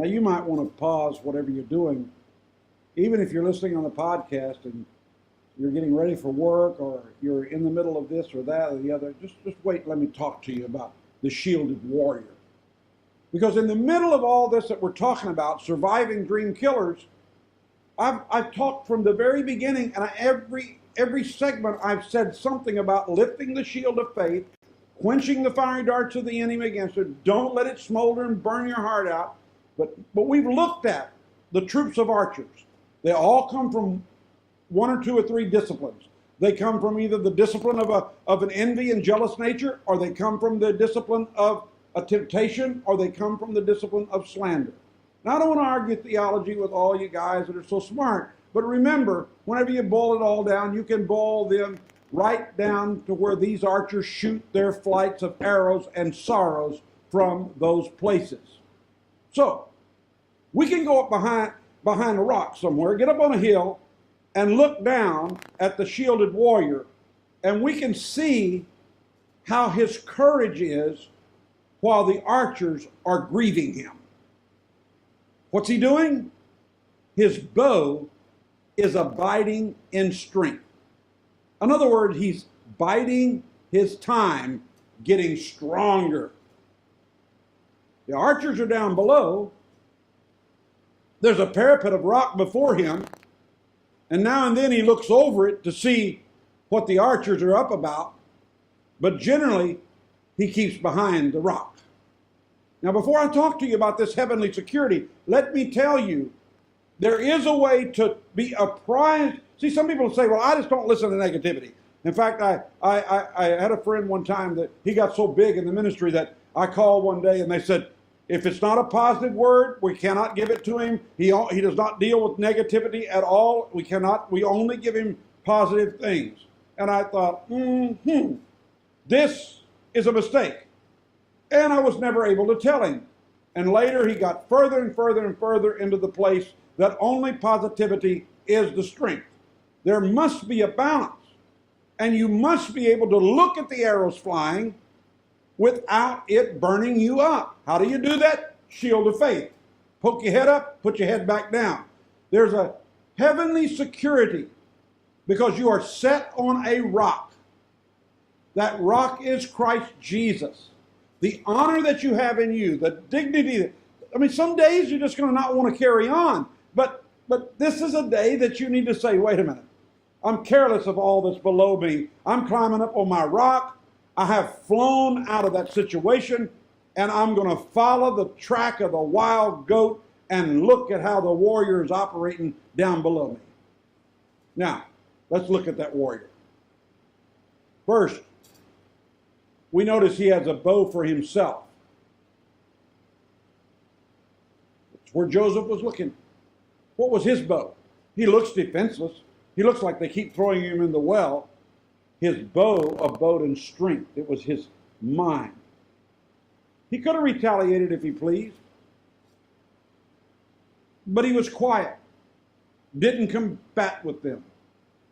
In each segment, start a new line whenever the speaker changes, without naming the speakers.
Now, you might want to pause whatever you're doing, even if you're listening on the podcast and you're getting ready for work or you're in the middle of this or that or the other. Just wait, let me talk to you about the shielded warrior. Because in the middle of all this that we're talking about, surviving dream killers, I've talked from the very beginning, and every segment I've said something about lifting the shield of faith, quenching the fiery darts of the enemy against it. Don't let it smolder and burn your heart out. But we've looked at the troops of archers. They all come from one or two or three disciplines. They come from either the discipline of an envy and jealous nature, or they come from the discipline of a temptation, or they come from the discipline of slander. Now, I don't want to argue theology with all you guys that are so smart, but remember, whenever you boil it all down, you can boil them right down to where these archers shoot their flights of arrows and sorrows from those places. So, we can go up behind a rock somewhere, get up on a hill, and look down at the shielded warrior, and we can see how his courage is while the archers are grieving him. What's he doing? His bow is abiding in strength. In other words, he's biding his time, getting stronger. The archers are down below. There's a parapet of rock before him, and now and then he looks over it to see what the archers are up about, but generally he keeps behind the rock. Now, before I talk to you about this heavenly security, let me tell you, there is a way to be apprised. See, some people say, well, I just don't listen to negativity. In fact, I had a friend one time that he got so big in the ministry that I called one day and they said, if it's not a positive word, we cannot give it to him. He does not deal with negativity at all. We only give him positive things. And I thought, this is a mistake. And I was never able to tell him. And later he got further and further and further into the place that only positivity is the strength. There must be a balance. And you must be able to look at the arrows flying without it burning you up. How do you do that? Shield of faith. Poke your head up, put your head back down. There's a heavenly security because you are set on a rock. That rock is Christ Jesus. The honor that you have in you, the dignity. Some days you're just going to not want to carry on. But this is a day that you need to say, wait a minute. I'm careless of all that's below me. I'm climbing up on my rock. I have flown out of that situation, and I'm going to follow the track of the wild goat and look at how the warrior is operating down below me. Now, let's look at that warrior. First, we notice he has a bow for himself. That's where Joseph was looking. What was his bow? He looks defenseless. He looks like they keep throwing him in the well. His bow abode in strength. It was his mind. He could have retaliated if he pleased. But he was quiet. Didn't combat with them.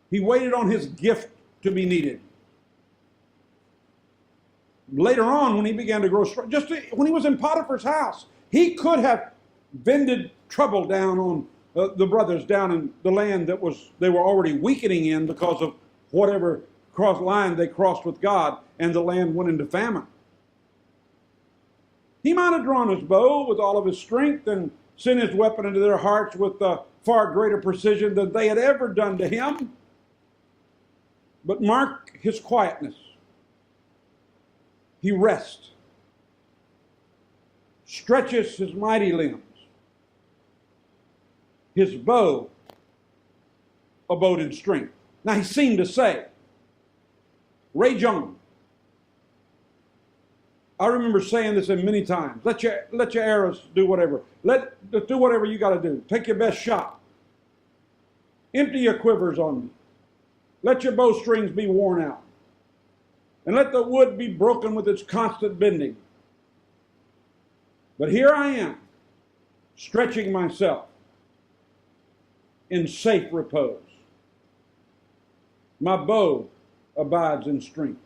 He waited on his gift to be needed. Later on, when he began to grow strong, when he was in Potiphar's house, he could have vended trouble down on the brothers down in the land that they were already weakening in because of whatever line they crossed with God, and the land went into famine. He might have drawn his bow with all of his strength and sent his weapon into their hearts with far greater precision than they had ever done to him. But mark his quietness. He rests, stretches his mighty limbs. His bow abode in strength. Now he seemed to say, rage on. I remember saying this in many times. Let your arrows do whatever. Do whatever you got to do. Take your best shot. Empty your quivers on me. Let your bowstrings be worn out. And let the wood be broken with its constant bending. But here I am, stretching myself in safe repose. My bow abides in strength.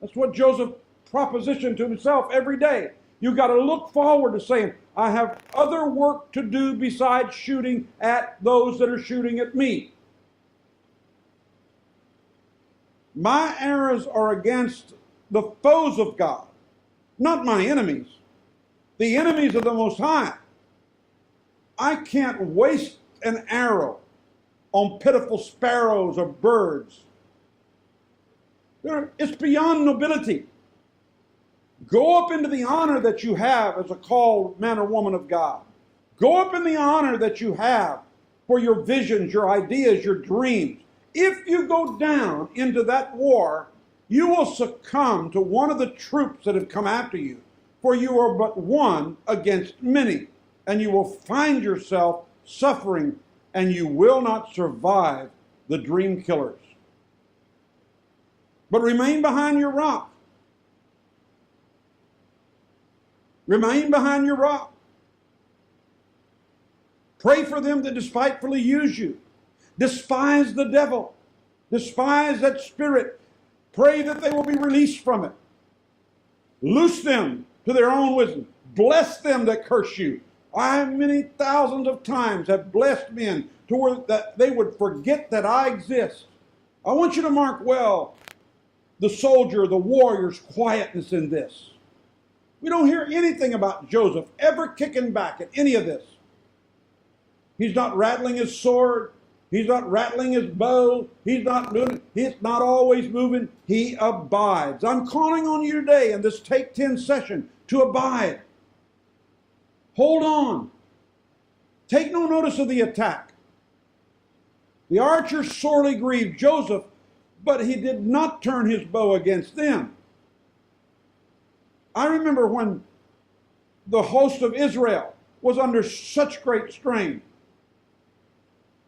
That's what Joseph propositioned to himself every day. You've got to look forward to saying, I have other work to do besides shooting at those that are shooting at me. My arrows are against the foes of God, not my enemies, the enemies of the Most High. I can't waste an arrow on pitiful sparrows or birds. It's beyond nobility. Go up into the honor that you have as a called man or woman of God. Go up in the honor that you have for your visions, your ideas, your dreams. If you go down into that war, you will succumb to one of the troops that have come after you, for you are but one against many, and you will find yourself suffering, and you will not survive the dream killers. But remain behind your rock. Remain behind your rock. Pray for them that despitefully use you. Despise the devil. Despise that spirit. Pray that they will be released from it. Loose them to their own wisdom. Bless them that curse you. I many thousands of times have blessed men to where that they would forget that I exist. I want you to mark well the soldier, the warrior's quietness in this. We don't hear anything about Joseph ever kicking back at any of this. He's not rattling his sword. He's not rattling his bow. He's not always moving. He abides. I'm calling on you today in this Take 10 session to abide. Hold on. Take no notice of the attack. The archer sorely grieved Joseph, but he did not turn his bow against them. I remember when the host of Israel was under such great strain,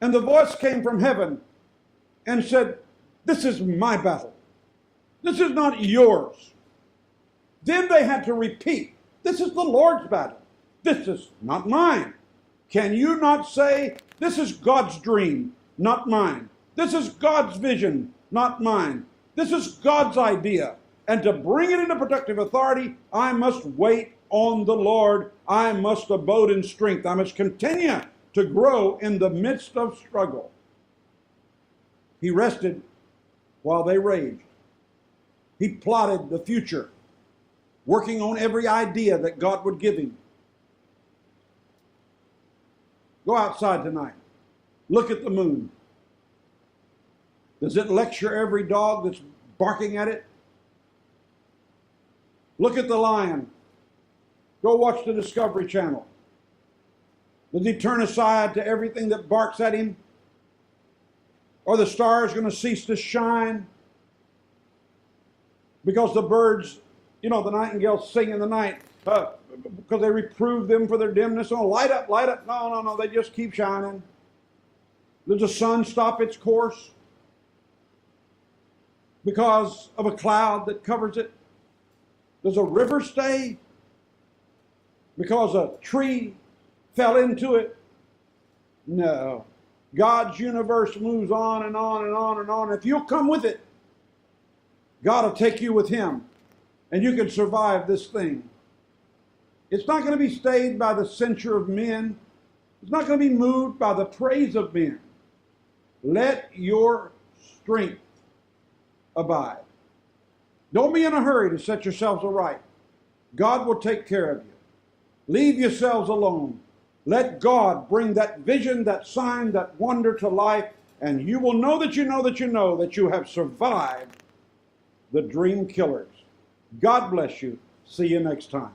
and the voice came from heaven and said, this is my battle. This is not yours. Then they had to repeat, this is the Lord's battle. This is not mine. Can you not say, this is God's dream, not mine? This is God's vision, not mine. This is God's idea. And to bring it into productive authority, I must wait on the Lord. I must abode in strength. I must continue to grow in the midst of struggle. He rested while they raged. He plotted the future, working on every idea that God would give him. Go outside tonight. Look at the moon. Does it lecture every dog that's barking at it? Look at the lion. Go watch the Discovery Channel. Does he turn aside to everything that barks at him? Are the stars going to cease to shine? Because the birds, the nightingales sing in the night because they reprove them for their dimness. Oh, light up, light up. No, they just keep shining. Does the sun stop its course because of a cloud that covers it? Does a river stay because a tree fell into it? No. God's universe moves on and on and on and on. If you'll come with it, God will take you with him, and you can survive this thing. It's not going to be stayed by the censure of men. It's not going to be moved by the praise of men. Let your strength abide. Don't be in a hurry to set yourselves aright. God will take care of you. Leave yourselves alone. Let God bring that vision, that sign, that wonder to life, and you will know that you know that you know that you have survived the dream killers. God bless you. See you next time.